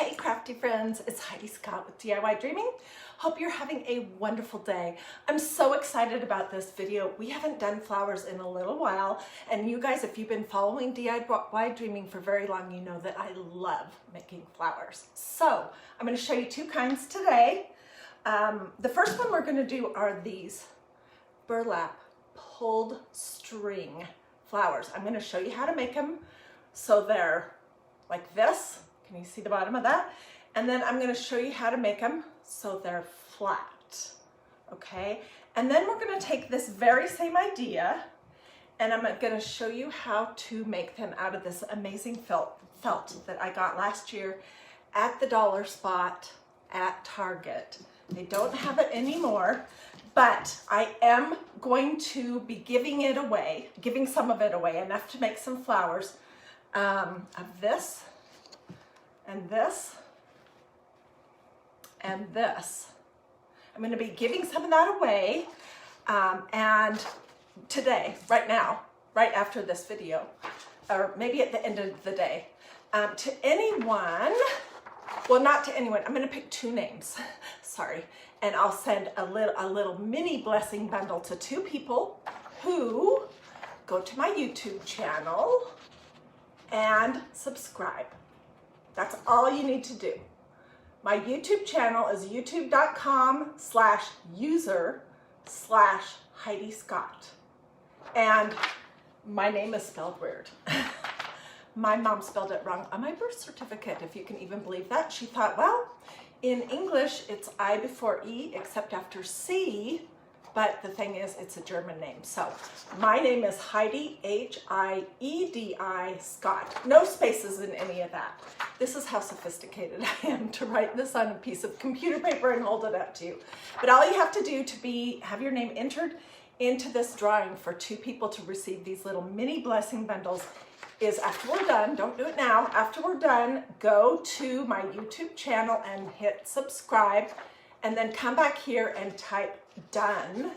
Hey crafty friends, it's Heidi Scott with DiyDreaming. Hope you're having a wonderful day. I'm so excited about this video. We haven't done flowers in a little while, and you guys, if you've been following DiyDreaming for very long, you know that I love making flowers. So I'm going to show you two kinds today. The first one we're going to do are these burlap pulled string flowers. I'm going to show you how to make them so they're like this. Can you see the bottom of that? And then I'm going to show you how to make them so they're flat. Okay? And then we're going to take this very same idea and I'm going to show you how to make them out of this amazing felt that I got last year at the dollar spot at Target. They don't have it anymore, but I am going to be giving some of it away, enough to make some flowers of this. And this, and this. I'm going to be giving some of that away, and today, right now, right after this video, or maybe at the end of the day, to anyone, well, not to anyone, I'm going to pick two names, sorry, and I'll send a little mini blessing bundle to two people who go to my YouTube channel and subscribe. That's all you need to do. My YouTube channel is youtube.com/user/Heidi Scott. And my name is spelled weird. My mom spelled it wrong on my birth certificate, if you can even believe that. She thought, well, in English, it's I before E, except after C. But the thing is, it's a German name. So my name is Heidi, H-I-E-D-I, Scott. No spaces in any of that. This is how sophisticated I am to write this on a piece of computer paper and hold it up to you. But all you have to do to have your name entered into this drawing for two people to receive these little mini blessing bundles is, after we're done, don't do it now, after we're done, go to my YouTube channel and hit subscribe, and then come back here and type done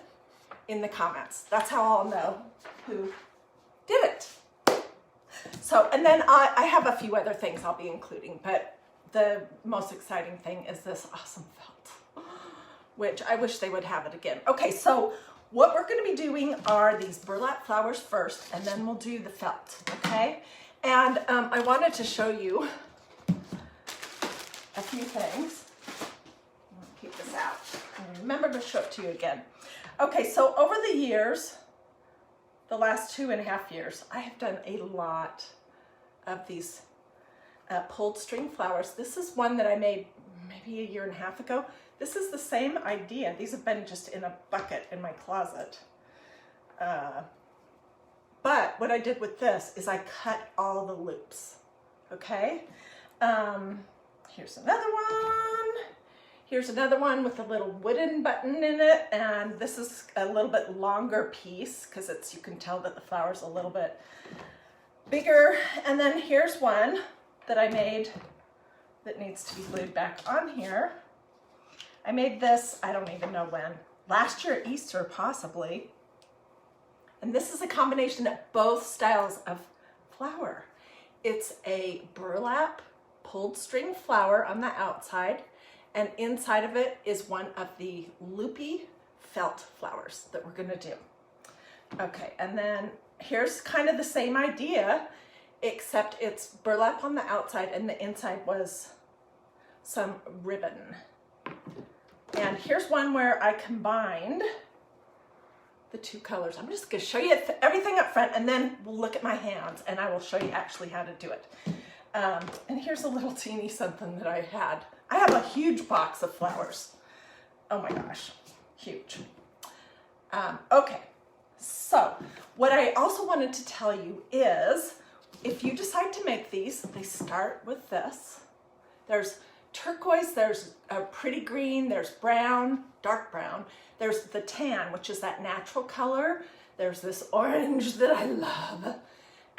in the comments. That's how I'll know who did it. So, and then I have a few other things I'll be including, but the most exciting thing is this awesome felt, which I wish they would have it again. Okay, so what we're going to be doing are these burlap flowers first, and then we'll do the felt, okay? And I wanted to show you a few things. Keep this out and remember to show it to you again. Okay, so over the years, the last 2.5 years, I have done a lot of these pulled string flowers. This is one that I made maybe 1.5 years ago. This is the same idea. These have been just in a bucket in my closet. But what I did with this is I cut all the loops, okay? Here's another one. Here's another one with a little wooden button in it, and this is a little bit longer piece because you can tell that the flower's a little bit bigger. And then here's one that I made that needs to be glued back on here. I made this, I don't even know when, last year at Easter possibly. And this is a combination of both styles of flower. It's a burlap pulled string flower on the outside, and inside of it is one of the loopy felt flowers that we're gonna do. Okay, and then here's kind of the same idea, except it's burlap on the outside and the inside was some ribbon. And here's one where I combined the two colors. I'm just gonna show you everything up front, and then we'll look at my hands and I will show you actually how to do it. And here's a little teeny something that I had. I have a huge box of flowers. Oh my gosh, huge. Okay, so what I also wanted to tell you is, if you decide to make these, they start with this. There's turquoise, there's a pretty green, there's brown, dark brown. There's the tan, which is that natural color. There's this orange that I love.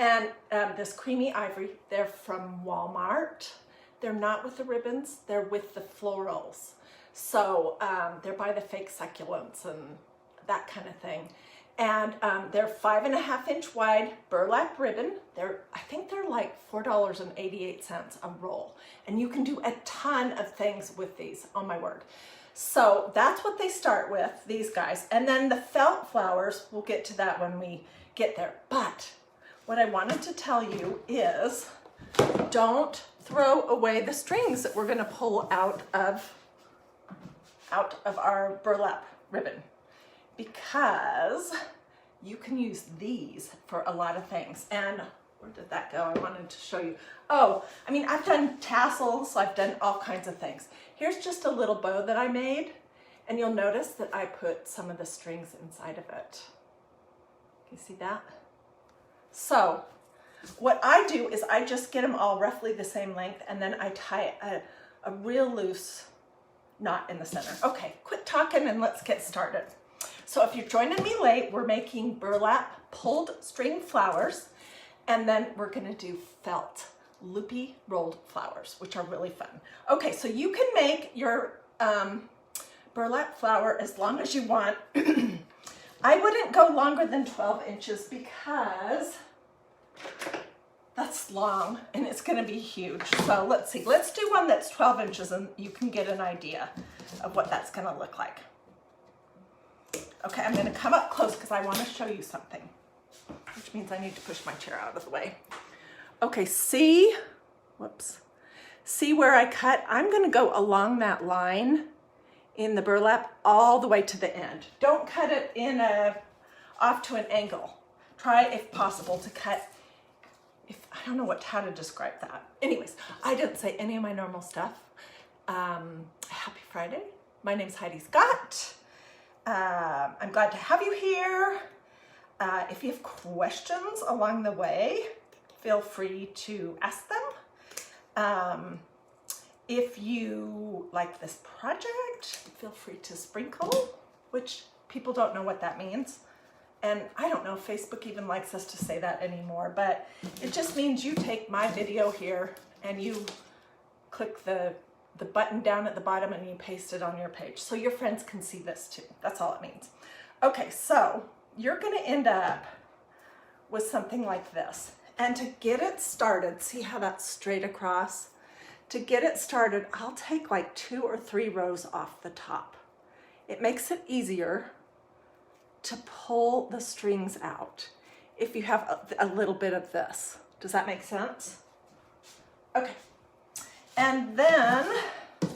And this creamy ivory. They're from Walmart. They're not with the ribbons, they're with the florals. So they're by the fake succulents and that kind of thing. And they're 5.5 inch wide burlap ribbon. I think they're like $4.88 a roll. And you can do a ton of things with these, oh my word. So that's what they start with, these guys. And then the felt flowers, we'll get to that when we get there. But what I wanted to tell you is don't throw away the strings that we're gonna pull out of our burlap ribbon, because you can use these for a lot of things. And where did that go? I wanted to show you. Oh, I mean, I've done tassels, I've done all kinds of things. Here's just a little bow that I made, and you'll notice that I put some of the strings inside of it. Can you see that? So what I do is I just get them all roughly the same length, and then I tie a real loose knot in the center. Okay, quit talking and let's get started. So if you're joining me late, we're making burlap pulled string flowers, and then we're gonna do felt loopy rolled flowers, which are really fun. Okay, so you can make your burlap flower as long as you want. I wouldn't go longer than 12 inches because that's long and it's gonna be huge. So let's see, let's do one that's 12 inches and you can get an idea of what that's gonna look like. Okay, I'm gonna come up close because I wanna show you something, which means I need to push my chair out of the way. Okay, see where I cut? I'm gonna go along that line in the burlap all the way to the end. Don't cut it off to an angle. Try, if possible, to cut, I don't know how to describe that. Anyways, I didn't say any of my normal stuff. Happy Friday. My name's Heidi Scott. I'm glad to have you here. If you have questions along the way, feel free to ask them. If you like this project, feel free to sprinkle, which people don't know what that means. And I don't know if Facebook even likes us to say that anymore, but it just means you take my video here and you click the button down at the bottom and you paste it on your page so your friends can see this too. That's all it means. Okay, so you're gonna end up with something like this. And to get it started, see how that's straight across? To get it started, I'll take like 2 or 3 rows off the top. It makes it easier to pull the strings out if you have a little bit of this. Does that make sense? Okay. And then, oh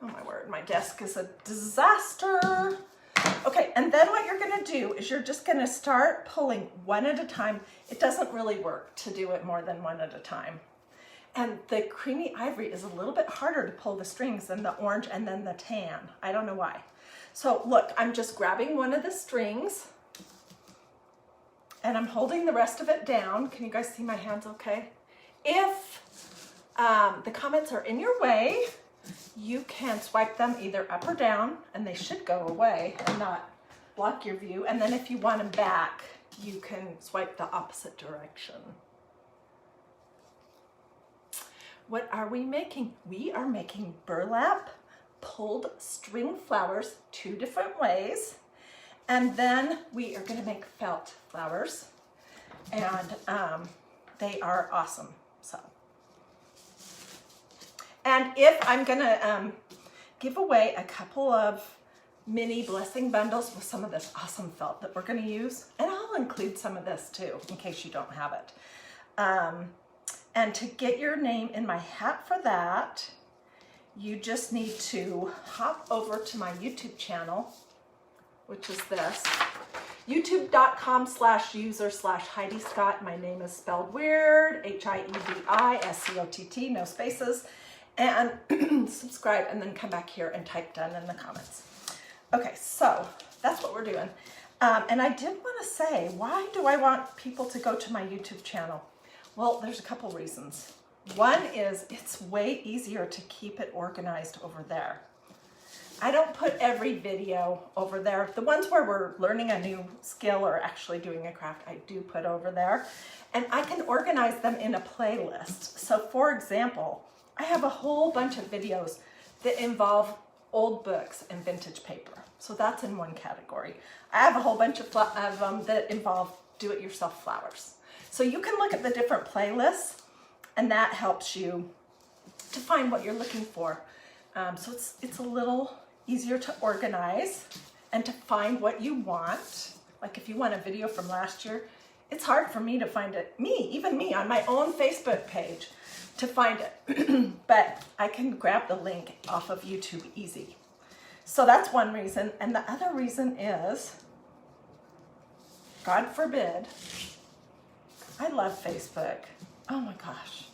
my word, my desk is a disaster. Okay, and then what you're gonna do is you're just gonna start pulling one at a time. It doesn't really work to do it more than one at a time. And the creamy ivory is a little bit harder to pull the strings than the orange and then the tan. I don't know why. So look, I'm just grabbing one of the strings and I'm holding the rest of it down. Can you guys see my hands okay? If the comments are in your way, you can swipe them either up or down and they should go away and not block your view. And then if you want them back, you can swipe the opposite direction. What are we making? We are making burlap pulled string flowers 2 different ways. And then we are gonna make felt flowers. And they are awesome, so. And if I'm gonna give away a couple of mini blessing bundles with some of this awesome felt that we're gonna use, and I'll include some of this too, in case you don't have it. And to get your name in my hat for that, you just need to hop over to my YouTube channel, which is this, youtube.com/user/Heidi Scott. My name is spelled weird, HIEDI, no spaces. And subscribe and then come back here and type done in the comments. Okay, so that's what we're doing. And I did want to say, why do I want people to go to my YouTube channel? Well, there's a couple reasons. One is it's way easier to keep it organized over there. I don't put every video over there. The ones where we're learning a new skill or actually doing a craft, I do put over there. And I can organize them in a playlist. So for example, I have a whole bunch of videos that involve old books, and vintage paper. So that's in one category. I have a whole bunch of them that involve do-it-yourself flowers. So you can look at the different playlists, and that helps you to find what you're looking for. So it's a little easier to organize and to find what you want. Like if you want a video from last year, it's hard for me to find it, even me on my own Facebook page to find it, but I can grab the link off of YouTube easy. So that's one reason. And the other reason is, God forbid, I love Facebook. Oh my gosh.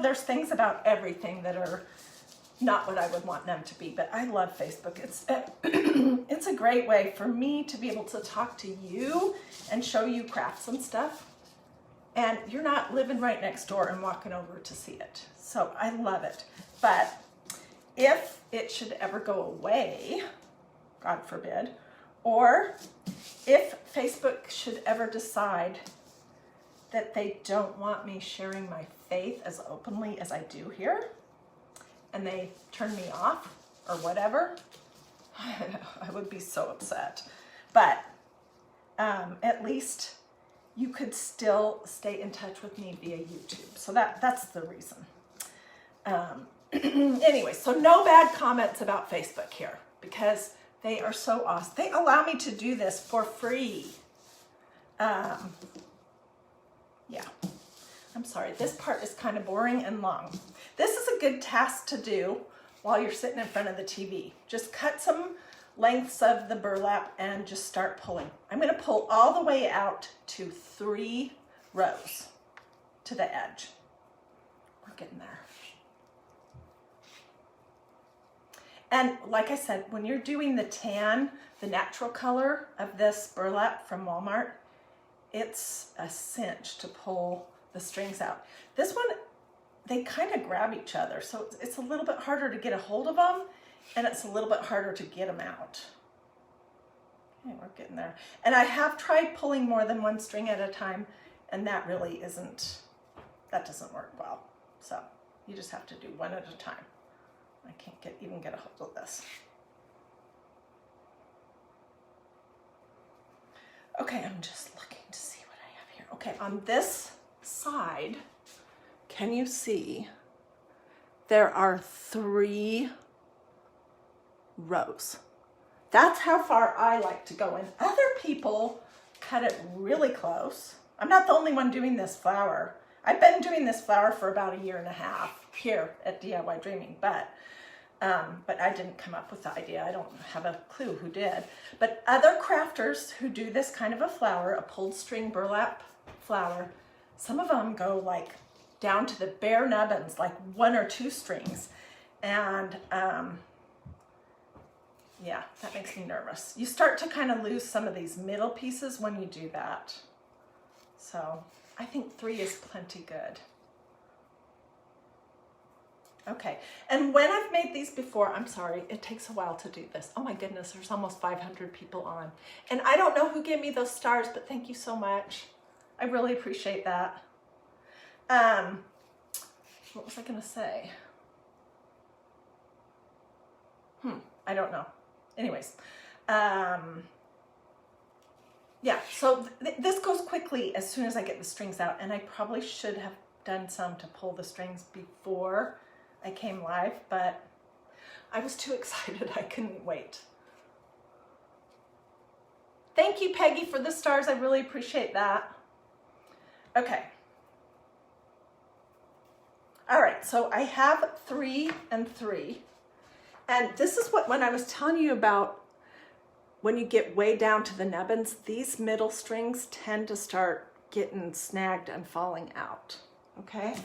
There's things about everything that are not what I would want them to be, but I love Facebook. It's a great way for me to be able to talk to you and show you crafts and stuff. And you're not living right next door and walking over to see it. So I love it. But if it should ever go away, God forbid, or if Facebook should ever decide that they don't want me sharing my faith as openly as I do here, and they turn me off or whatever, I would be so upset. But at least you could still stay in touch with me via YouTube. So that's the reason. Anyway, so no bad comments about Facebook here because they are so awesome. They allow me to do this for free. Yeah, I'm sorry. This part is kind of boring and long. This is a good task to do while you're sitting in front of the TV. Just cut some lengths of the burlap and just start pulling. I'm going to pull all the way out to 3 rows to the edge. We're getting there. And like I said, when you're doing the tan, the natural color of this burlap from Walmart, it's a cinch to pull the strings out. This one, they kind of grab each other, so it's a little bit harder to get a hold of them, and it's a little bit harder to get them out. Okay, we're getting there. And I have tried pulling more than one string at a time, and that really that doesn't work well. So you just have to do one at a time. I can't even get a hold of this. Okay, I'm just looking to see what I have here. Okay, on this side, can you see there are 3 rows? That's how far I like to go in. Other people cut it really close. I'm not the only one doing this flower. I've been doing this flower for about 1.5 years here at DiyDreaming, but I didn't come up with the idea. I don't have a clue who did. But other crafters who do this kind of a flower, a pulled string burlap flower, some of them go like down to the bare nubbins, like 1 or 2 strings. And yeah, that makes me nervous. You start to kind of lose some of these middle pieces when you do that. So I think 3 is plenty good. Okay, and when I've made these before, I'm sorry, it takes a while to do this. Oh my goodness, there's almost 500 people on. And I don't know who gave me those stars, but thank you so much. I really appreciate that. What was I gonna say? I don't know. Anyways, yeah, so this goes quickly as soon as I get the strings out, and I probably should have done some to pull the strings before I came live, but I was too excited. I couldn't wait. Thank you, Peggy, for the stars. I really appreciate that. Okay. All right, so I have 3 and 3. And this is when I was telling you about when you get way down to the nubbins, these middle strings tend to start getting snagged and falling out, okay?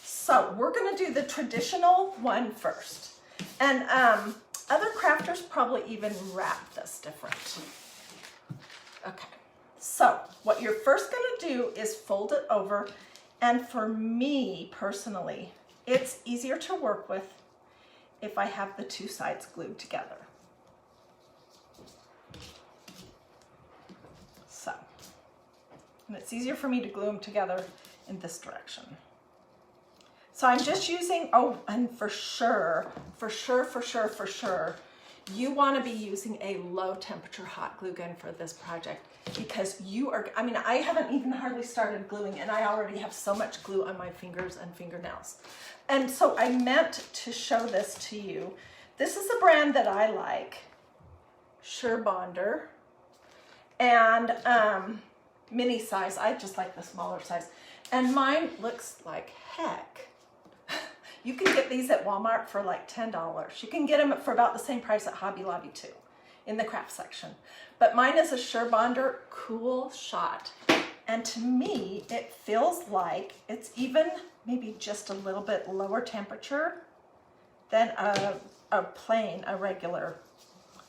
So we're gonna do the traditional one first. And other crafters probably even wrap this different. Okay, so what you're first gonna do is fold it over. And for me personally, it's easier to work with if I have the 2 sides glued together. So, and it's easier for me to glue them together in this direction. So I'm just using, oh, and for sure, you want to be using a low temperature hot glue gun for this project, because you are, I mean, I haven't even hardly started gluing and I already have so much glue on my fingers and fingernails. And so I meant to show this to you. This is a brand that I like, Sure Bonder, and mini size. I just like the smaller size. And mine looks like heck. You can get these at Walmart for like $10. You can get them for about the same price at Hobby Lobby too, in the craft section. But mine is a Sure Bonder Cool Shot. And to me, it feels like it's even maybe just a little bit lower temperature than a regular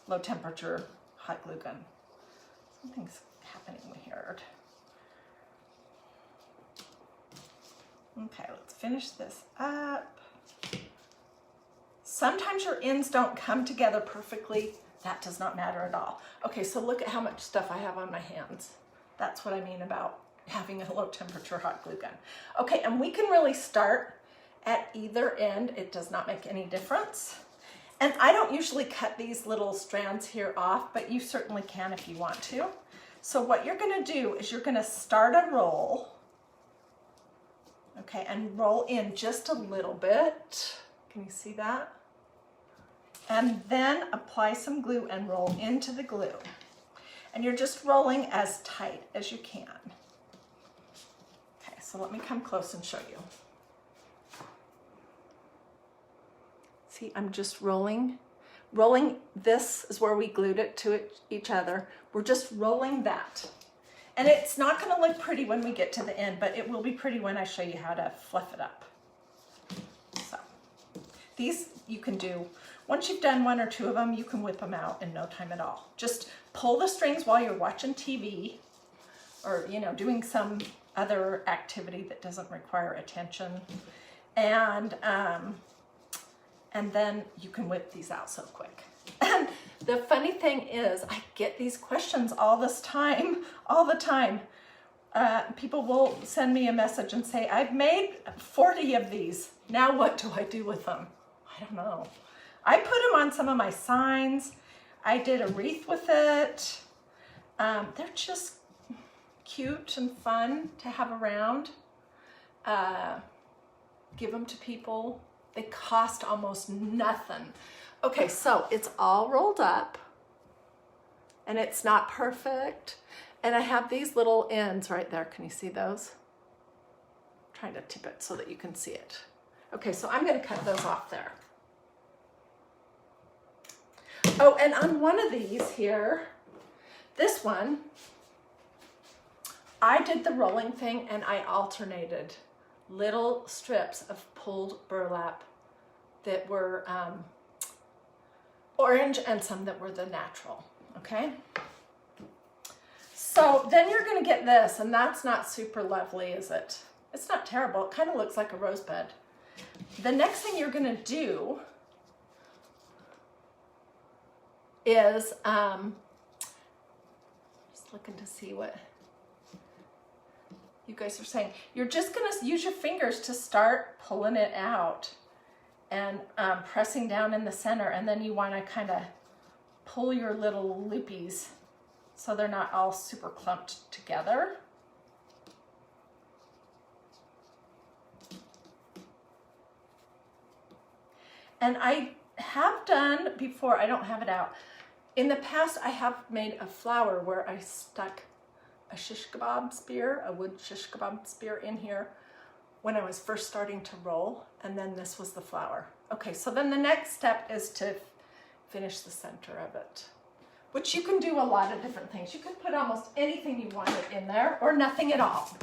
low temperature hot glue gun. Something's happening weird. Okay, let's finish this up. Sometimes your ends don't come together perfectly. That does not matter at all. Okay, so look at how much stuff I have on my hands. That's what I mean about having a low temperature hot glue gun. Okay, and we can really start at either end. It does not make any difference. And I don't usually cut these little strands here off, but you certainly can if you want to. So what you're gonna do is you're gonna start a roll, okay, and roll in just a little bit. Can you see that? And then apply some glue and roll into the glue. And you're just rolling as tight as you can. Okay, so let me come close and show you. See, I'm just rolling. Rolling, this is where we glued it to each other. We're just rolling that. And it's not gonna look pretty when we get to the end, but it will be pretty when I show you how to fluff it up. So, these you can do, once you've done one or two of them, you can whip them out in no time at all. Just pull the strings while you're watching TV or, you know, doing some other activity that doesn't require attention. And then you can whip these out so quick. And the funny thing is, I get these questions all the time. People will send me a message and say, I've made 40 of these. Now what do I do with them? I don't know. I put them on some of my signs. I did a wreath with it. They're just cute and fun to have around. Give them to people. They cost almost nothing. Okay, so it's all rolled up and it's not perfect. And I have these little ends right there. Can you see those? I'm trying to tip it so that you can see it. Okay, so I'm gonna cut those off there. Oh, and on one of these here, this one, I did the rolling thing and I alternated little strips of pulled burlap that were orange and some that were the natural, okay? So then you're gonna get this, and that's not super lovely, is it? It's not terrible, it kind of looks like a rosebud. The next thing you're gonna do is, just looking to see what you guys are saying. You're just gonna use your fingers to start pulling it out and pressing down in the center, and then you wanna kinda pull your little loopies so they're not all super clumped together. And I have done before, I don't have it out. In the past, I have made a flower where I stuck a shish kebab spear, a wood shish kebab spear in here when I was first starting to roll, and then this was the flower. Okay, so then the next step is to finish the center of it, which you can do a lot of different things. You can put almost anything you wanted in there or nothing at all.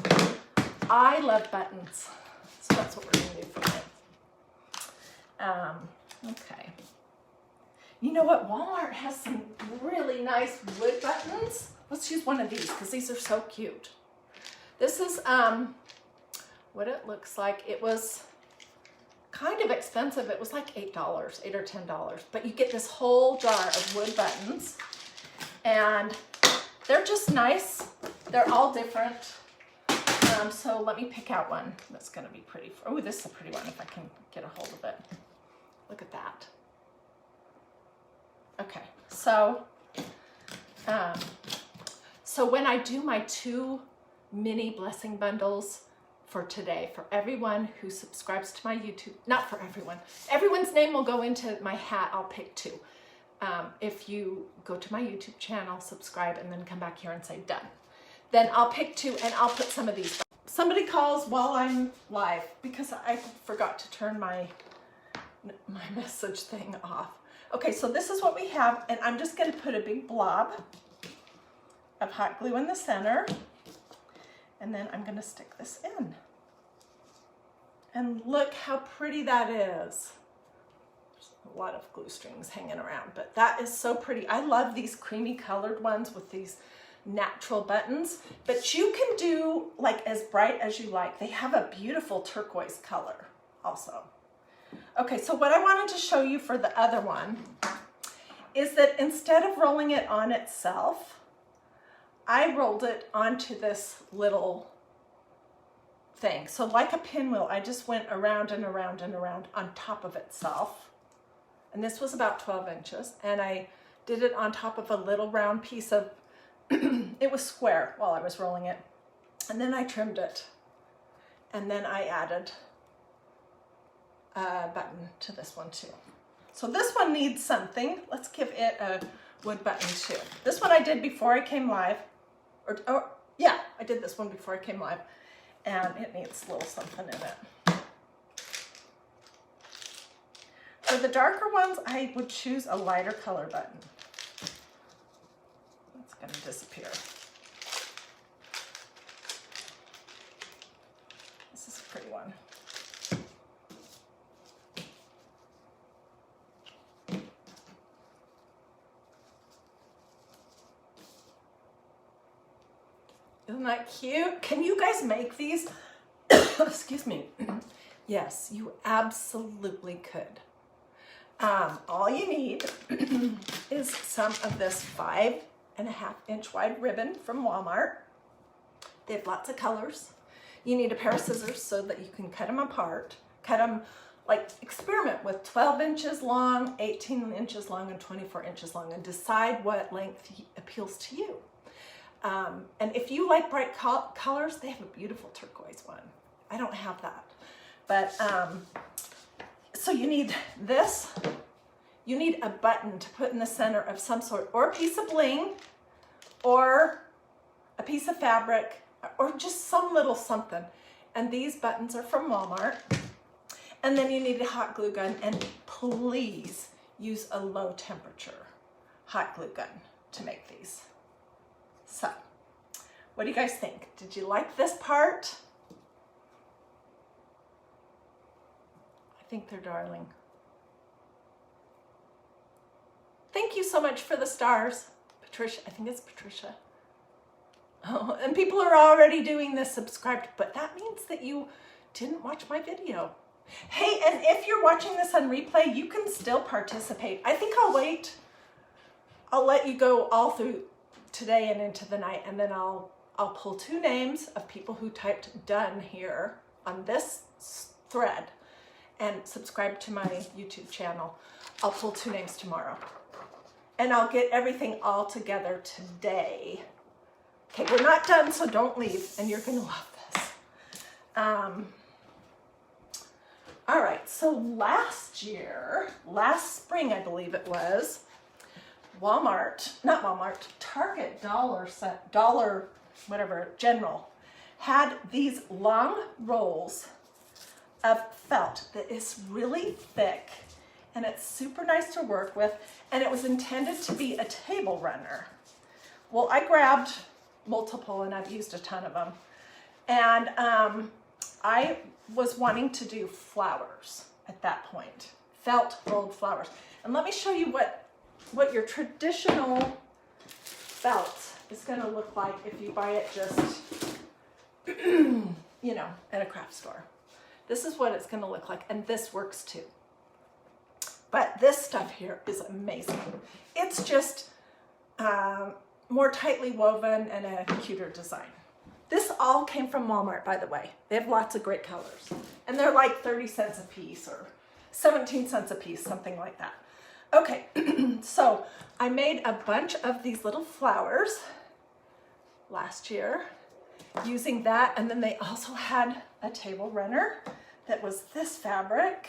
I love buttons, so that's what we're gonna do for mine. Okay. You know what? Walmart has some really nice wood buttons. Let's use one of these because these are so cute. This is what it looks like. It was kind of expensive. It was like $8 or $10, but you get this whole jar of wood buttons and they're just nice. They're all different. So let me pick out one that's gonna be pretty. Oh, this is a pretty one if I can get a hold of it. Look at that. Okay, so when I do my 2 mini blessing bundles for today, for everyone who subscribes to my YouTube, not for everyone, everyone's name will go into my hat. I'll pick 2. If you go to my YouTube channel, subscribe, and then come back here and say done, then I'll pick 2 and I'll put some of these. Somebody calls while I'm live because I forgot to turn my message thing off. Okay, so this is what we have, and I'm just going to put a big blob of hot glue in the center, and then I'm going to stick this in. And look how pretty that is. There's a lot of glue strings hanging around, but that is so pretty. I love these creamy colored ones with these natural buttons, but you can do like as bright as you like. They have a beautiful turquoise color also. Okay, so what I wanted to show you for the other one is that instead of rolling it on itself, I rolled it onto this little thing. So like a pinwheel, I just went around and around and around on top of itself. And this was about 12 inches. And I did it on top of a little round piece of, it was square while I was rolling it. And then I trimmed it. And then I added a button to this one too. So this one needs something. Let's give it a wood button too. This one I did before I came live. Yeah, I did this one before I came live. And it needs a little something in it. For the darker ones, I would choose a lighter color button. It's going to disappear. This is a pretty one. Isn't that cute? Can you guys make these? Excuse me. Yes, you absolutely could. All you need is some of this 5.5-inch wide ribbon from Walmart. They have lots of colors. You need a pair of scissors so that you can cut them apart. Cut them, like, experiment with 12 inches long, 18 inches long, and 24 inches long, and decide what length appeals to you. And if you like bright colors, they have a beautiful turquoise one. I don't have that. But, so you need this. You need a button to put in the center of some sort, or a piece of bling, or a piece of fabric, or just some little something. And these buttons are from Walmart. And then you need a hot glue gun, and please use a low temperature hot glue gun to make these. So, what do you guys think? Did you like this part? I think they're darling. Thank you so much for the stars. Patricia, I think it's Patricia. Oh, and people are already doing this subscribed, but that means that you didn't watch my video. Hey, and if you're watching this on replay, you can still participate. I think I'll wait. I'll let you go all through today and into the night, and then I'll pull 2 names of people who typed done here on this thread and subscribe to my YouTube channel. I'll pull 2 names tomorrow, and I'll get everything all together today. Okay, we're not done, so don't leave, and you're gonna love this. All right, so last spring, I believe it was, Target Dollar, whatever, General, had these long rolls of felt that is really thick, and it's super nice to work with, and it was intended to be a table runner. Well, I grabbed multiple, and I've used a ton of them, and I was wanting to do flowers at that point, felt rolled flowers. And let me show you what your traditional felt is going to look like if you buy it just, you know, at a craft store. This is what it's going to look like, and this works too. But this stuff here is amazing. It's just more tightly woven and a cuter design. This all came from Walmart, by the way. They have lots of great colors. And they're like 30 cents a piece or 17 cents a piece, something like that. Okay, so I made a bunch of these little flowers last year using that. And then they also had a table runner that was this fabric.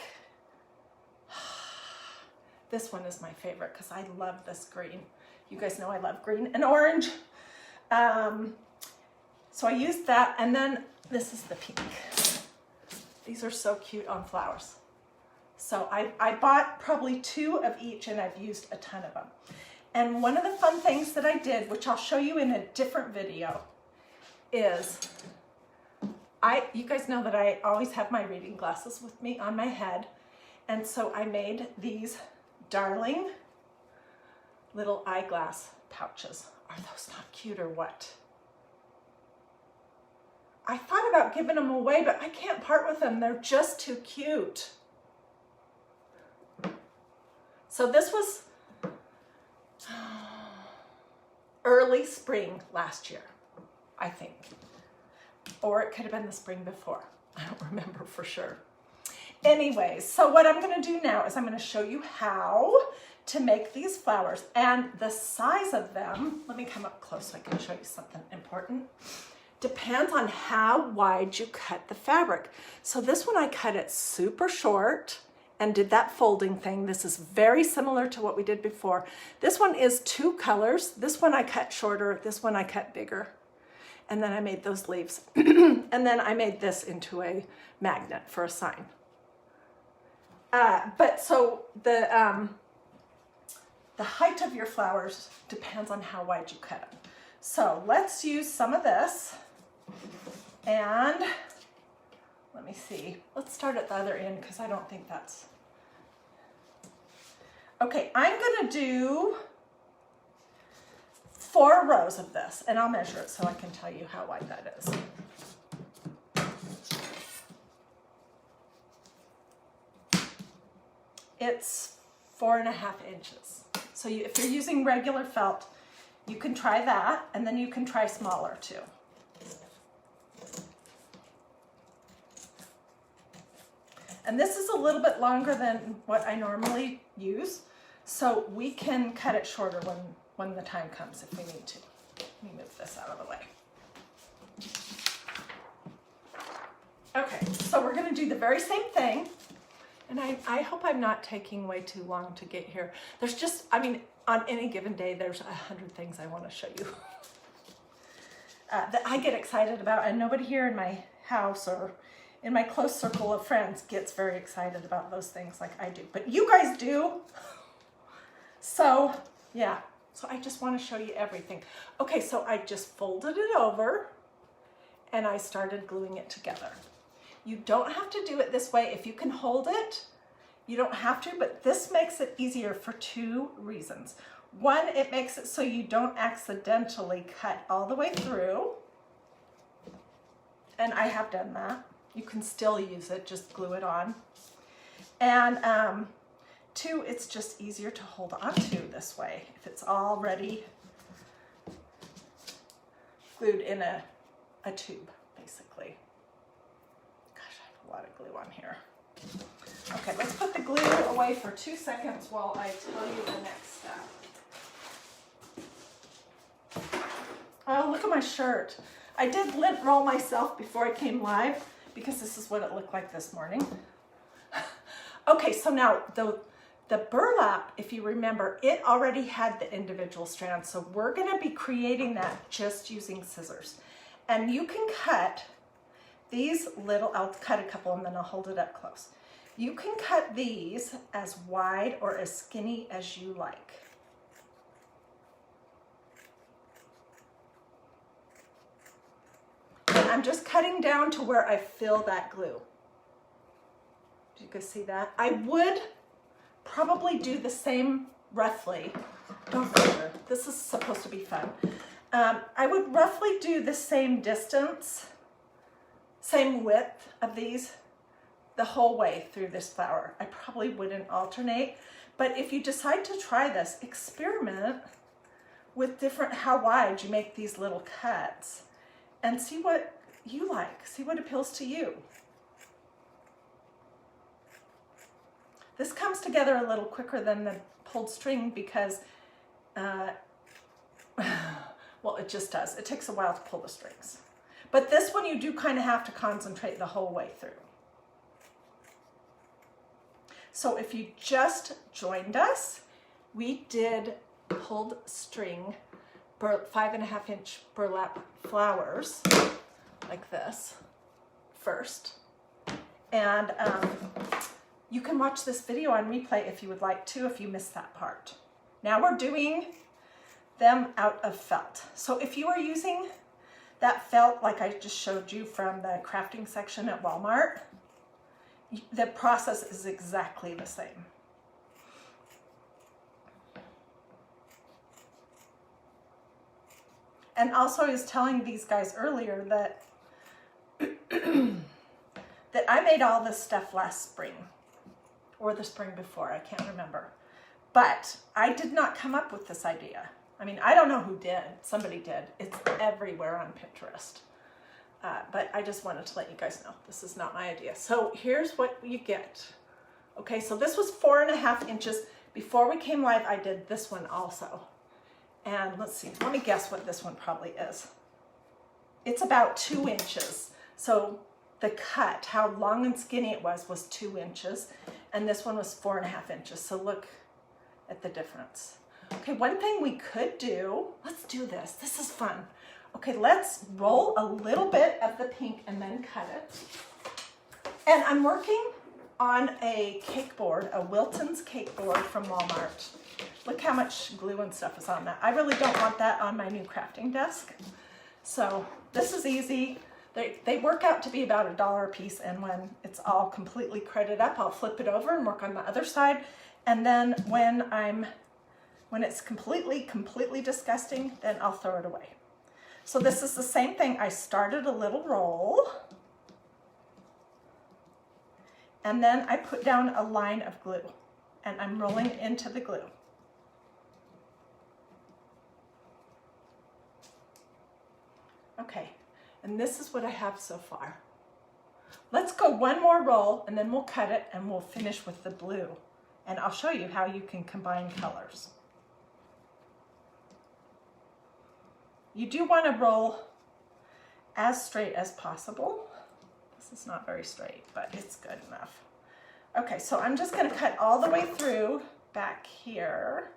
This one is my favorite because I love this green. You guys know I love green and orange. So I used that, and then this is the pink. These are so cute on flowers. So I bought probably 2 of each, and I've used a ton of them. And one of the fun things that I did, which I'll show you in a different video, is you guys know that I always have my reading glasses with me on my head. And so I made these darling little eyeglass pouches. Are those not cute or what? I thought about giving them away, but I can't part with them. They're just too cute. So this was early spring last year, I think. Or it could have been the spring before. I don't remember for sure. Anyways, so what I'm going to do now is I'm going to show you how to make these flowers, and the size of them, let me come up close so I can show you something important, depends on how wide you cut the fabric. So this one I cut it super short and did that folding thing. This is very similar to what we did before. This one is 2 colors. This one I cut shorter, this one I cut bigger. And then I made those leaves. And then I made this into a magnet for a sign. But so the height of your flowers depends on how wide you cut them. So let's use some of this, and let me see. Let's start at the other end because I don't think that's... Okay, I'm gonna do 4 rows of this, and I'll measure it so I can tell you how wide that is. It's 4.5 inches. So if you're using regular felt, you can try that, and then you can try smaller too. And this is a little bit longer than what I normally use, so we can cut it shorter when the time comes if we need to. Let me move this out of the way. Okay, so we're gonna do the very same thing. And I hope I'm not taking way too long to get here. There's just, I mean, on any given day, there's 100 things I want to show you that I get excited about, and nobody here in my house or in my close circle of friends gets very excited about those things like I do. But you guys do. So, yeah. So I just want to show you everything. Okay, so I just folded it over and I started gluing it together. You don't have to do it this way. If you can hold it, you don't have to, but this makes it easier for 2 reasons. One, it makes it so you don't accidentally cut all the way through. And I have done that. You can still use it, just glue it on. And 2, it's just easier to hold on to this way if it's already glued in a tube, basically. A lot of glue on here. Okay, let's put the glue away for 2 seconds while I tell you the next step. Oh, look at my shirt. I did lint roll myself before I came live because this is what it looked like this morning. Okay, so now the burlap, if you remember, it already had the individual strands, so we're gonna be creating that just using scissors. And you can cut these little, I'll cut a couple and then I'll hold it up close. You can cut these as wide or as skinny as you like. And I'm just cutting down to where I fill that glue. Do you guys see that? I would probably do the same roughly. Don't bother. This is supposed to be fun. I would roughly do the same distance, same width of these the whole way through this flower. I probably wouldn't alternate, but if you decide to try this, experiment with how wide you make these little cuts and see what you like, see what appeals to you. This comes together a little quicker than the pulled string because, well, it just does. It takes a while to pull the strings. But this one you do kind of have to concentrate the whole way through. So if you just joined us, we did pulled string 5.5-inch burlap flowers like this first. And you can watch this video on replay if you would like to, if you missed that part. Now we're doing them out of felt. So if you are using that felt like I just showed you from the crafting section at Walmart, the process is exactly the same. And also I was telling these guys earlier that that I made all this stuff last spring or the spring before, I can't remember. But I did not come up with this idea. I mean, I don't know who did, somebody did. It's everywhere on Pinterest. But I just wanted to let you guys know, this is not my idea. So here's what you get. Okay, so this was 4.5 inches. Before we came live, I did this one also. And let's see, let me guess what this one probably is. It's about 2 inches. So the cut, how long and skinny it was 2 inches. And this one was 4.5 inches. So look at the difference. Okay, one thing we could do, let's do this. This is fun. Okay, let's roll a little bit of the pink and then cut it. And I'm working on a cake board, a Wilton's cake board from Walmart. Look how much glue and stuff is on that. I really don't want that on my new crafting desk. So this is easy. They work out to be about $1 a piece, and when it's all completely cretted up, I'll flip it over and work on the other side. And then when it's completely disgusting, then I'll throw it away. So this is the same thing. I started a little roll, and then I put down a line of glue, and I'm rolling into the glue. Okay, and this is what I have so far. Let's go one more roll, and then we'll cut it, and we'll finish with the blue. And I'll show you how you can combine colors. You do want to roll as straight as possible. This is not very straight, but it's good enough. Okay, so I'm just going to cut all the way through back here.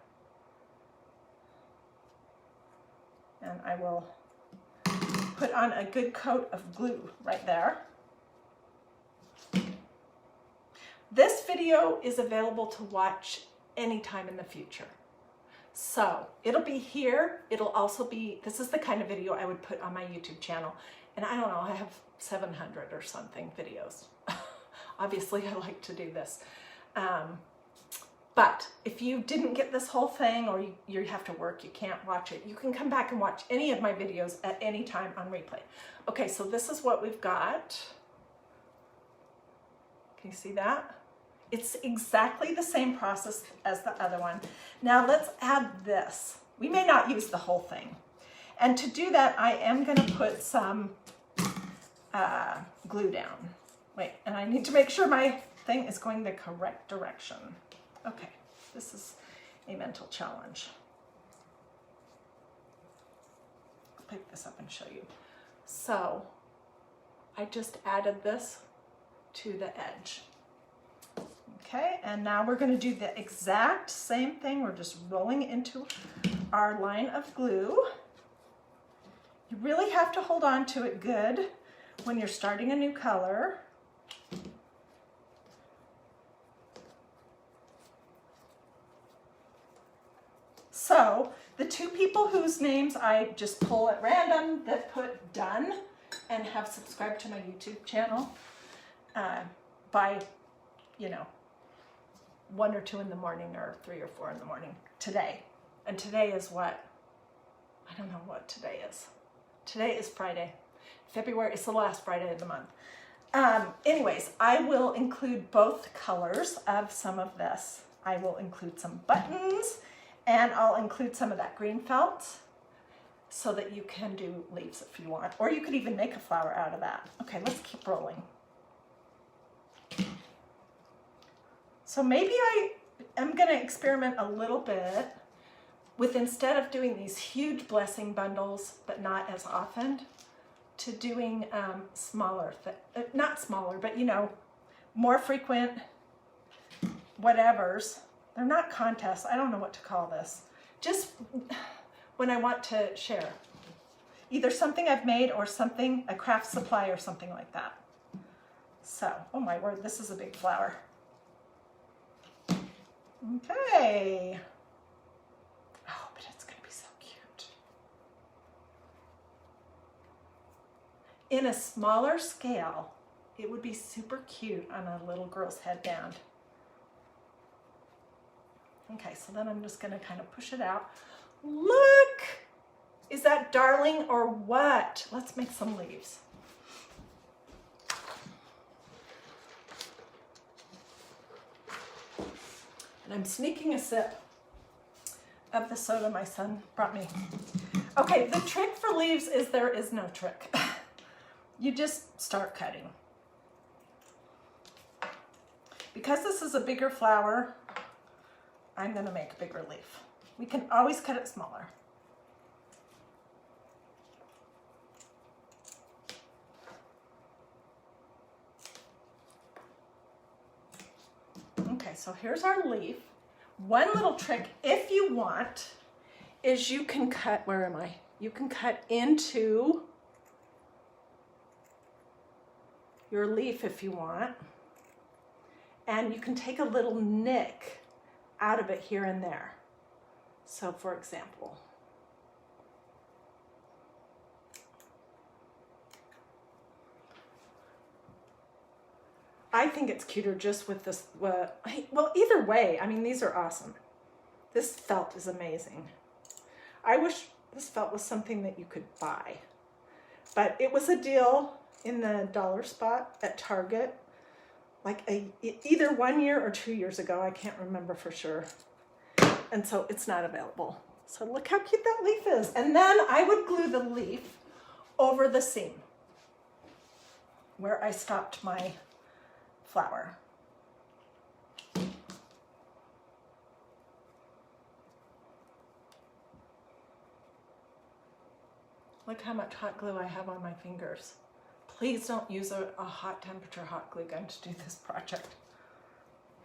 And I will put on a good coat of glue right there. This video is available to watch anytime in the future. So it'll be here. It'll also be, this is the kind of video I would put on my YouTube channel. And I don't know, I have 700 or something videos. Obviously I like to do this. But if you didn't get this whole thing, or you have to work, you can't watch it, you can come back and watch any of my videos at any time on replay. Okay, so this is what we've got. Can you see that? It's exactly the same process as the other one. Now let's add this. We may not use the whole thing. And to do that, I am gonna put some glue down. Wait, and I need to make sure my thing is going the correct direction. Okay, this is a mental challenge. I'll pick this up and show you. So I just added this to the edge. Okay, and now we're going to do the exact same thing. We're just rolling into our line of glue. You really have to hold on to it good when you're starting a new color. So the two people whose names I just pull at random that put done and have subscribed to my YouTube channel by, you know, 1 or 2 in the morning or 3 or 4 in the morning today. And today is what? I don't know what today is. Today is Friday. February, it's the last Friday of the month. Anyways, I will include both colors of some of this. I will include some buttons, and I'll include some of that green felt. so that you can do leaves if you want, or you could even make a flower out of that. Okay, let's keep rolling. So maybe I am going to experiment a little bit with, instead of doing these huge blessing bundles, but not as often, to doing smaller, not smaller, but you know, more frequent whatevers. They're not contests. I don't know what to call this. Just when I want to share. Either something I've made or something, a craft supply or something like that. So, oh my word, this is a big flower. Okay. Oh, but it's going to be so cute. In a smaller scale, it would be super cute on a little girl's headband. Okay, so then I'm just going to kind of push it out. Look! Is that darling or what? Let's make some leaves. And I'm sneaking a sip of the soda my son brought me. Okay, the trick for leaves is there is no trick. You just start cutting. Because this is a bigger flower, I'm going to make a bigger leaf. We can always cut it smaller. Okay, so here's our leaf. One little trick, if you want, is you can cut, where am I? You can cut into your leaf if you want. And you can take a little nick out of it here and there. So for example, I think it's cuter just with this, well, either way, I mean, these are awesome. This felt is amazing. I wish this felt was something that you could buy, but it was a deal in the dollar spot at Target, like either 1 year or 2 years ago. I can't remember for sure. And so it's not available. So look how cute that leaf is. And then I would glue the leaf over the seam where I stopped my flower. Look how much hot glue I have on my fingers. Please don't use a hot temperature hot glue gun to do this project.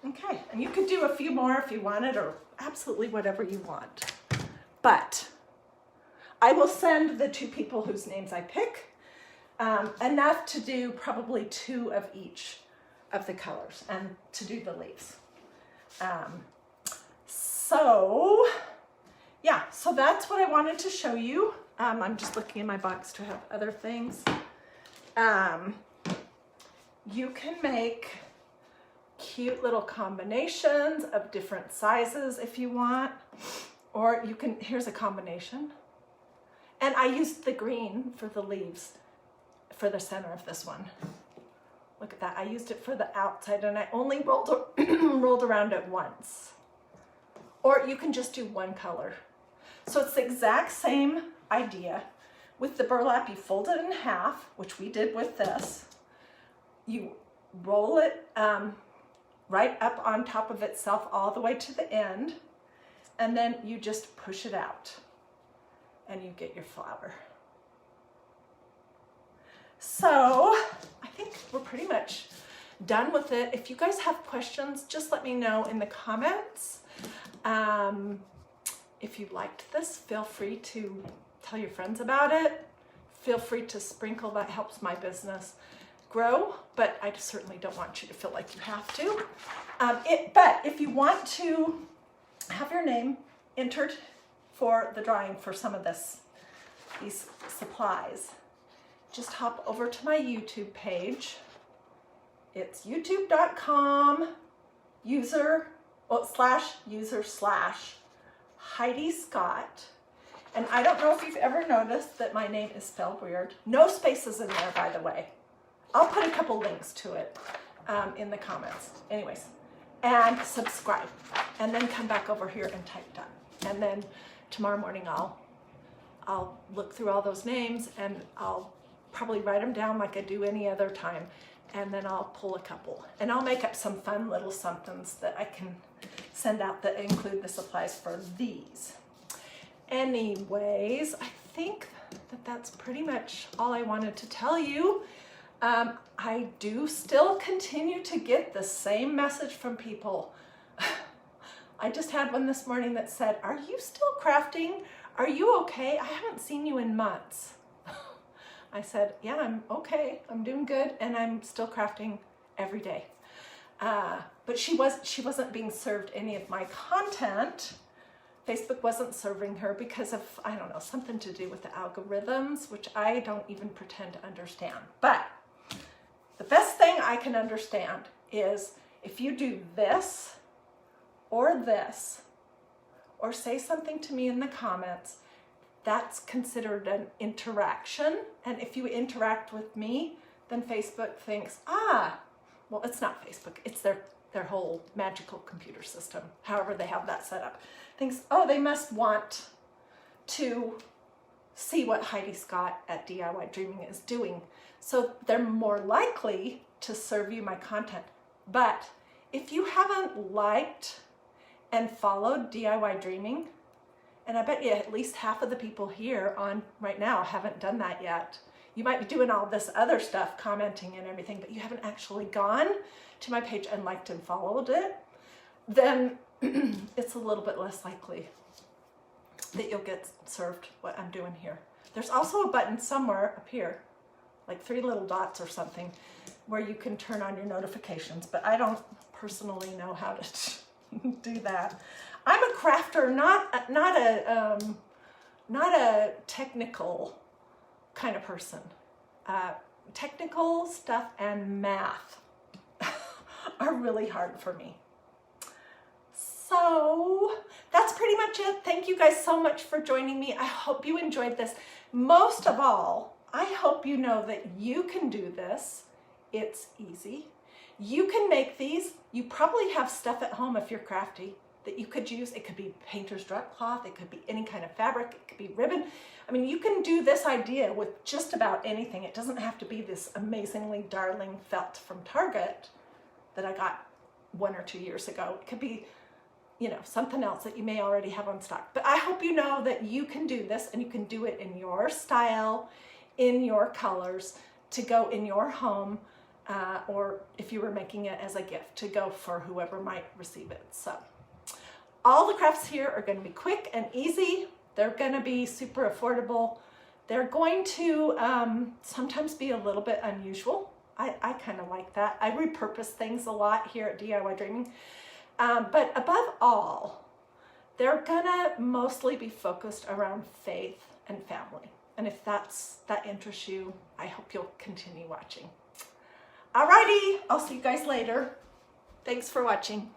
Okay, and you could do a few more if you wanted, or absolutely whatever you want. But I will send the 2 people whose names I pick enough to do probably 2 of each of the colors and to do the leaves. So yeah, so that's what I wanted to show you. I'm just looking in my box to have other things. You can make cute little combinations of different sizes if you want, or you can, here's a combination. And I used the green for the leaves for the center of this one. Look at that, I used it for the outside and I only rolled around it once. Or you can just do one color. So it's the exact same idea. With the burlap, you fold it in half, which we did with this. You roll it right up on top of itself all the way to the end, and then you just push it out and you get your flower. So I think we're pretty much done with it. If you guys have questions, just let me know in the comments. If you liked this, feel free to tell your friends about it. Feel free to sprinkle, that helps my business grow, but I certainly don't want you to feel like you have to. But if you want to have your name entered for the drawing for some of these supplies, just hop over to my YouTube page. It's youtube.com /user/Hiedi Scott. And I don't know if you've ever noticed that my name is spelled weird. No spaces in there, by the way. I'll put a couple links to it in the comments. Anyways, and subscribe. And then come back over here and type done. And then tomorrow morning I'll I'll look through all those names and I'll probably write them down like I do any other time. And then I'll pull a couple. And I'll make up some fun little somethings that I can send out that include the supplies for these. Anyways, I think that that's pretty much all I wanted to tell you. I do still continue to get the same message from people. I just had one this morning that said, "Are you still crafting? Are you okay? I haven't seen you in months." I said, "Yeah, I'm okay. I'm doing good, and I'm still crafting every day." But she wasn't being served any of my content. Facebook wasn't serving her because of, I don't know, something to do with the algorithms, which I don't even pretend to understand. But the best thing I can understand is if you do this, or say something to me in the comments, that's considered an interaction. And if you interact with me, then Facebook thinks, well, it's not Facebook, it's their whole magical computer system, however they have that set up, thinks, oh, they must want to see what Heidi Scott at DiyDreaming is doing. So they're more likely to serve you my content. But if you haven't liked and followed DiyDreaming, and I bet you at least half of the people here on right now haven't done that yet. You might be doing all this other stuff, commenting and everything, but you haven't actually gone to my page and liked and followed it, then it's a little bit less likely that you'll get served what I'm doing here. There's also a button somewhere up here, like 3 little dots or something, where you can turn on your notifications, but I don't personally know how to do that. I'm a crafter, not a technical kind of person. Technical stuff and math are really hard for me. So that's pretty much it. Thank you guys so much for joining me. I hope you enjoyed this. Most of all, I hope you know that you can do this. It's easy. You can make these. You probably have stuff at home if you're crafty that you could use. It could be painter's drop cloth. It could be any kind of fabric. It could be ribbon. I mean, you can do this idea with just about anything. It doesn't have to be this amazingly darling felt from Target that I got 1 or 2 years ago. It could be, you know, something else that you may already have on stock. But I hope you know that you can do this, and you can do it in your style, in your colors, to go in your home, or if you were making it as a gift, to go for whoever might receive it. So all the crafts here are going to be quick and easy. They're going to be super affordable. They're going to sometimes be a little bit unusual. I kind of like that. I repurpose things a lot here at DiyDreaming. But above all, they're gonna mostly be focused around faith and family. And if that interests you, I hope you'll continue watching. Alrighty, I'll see you guys later. Thanks for watching.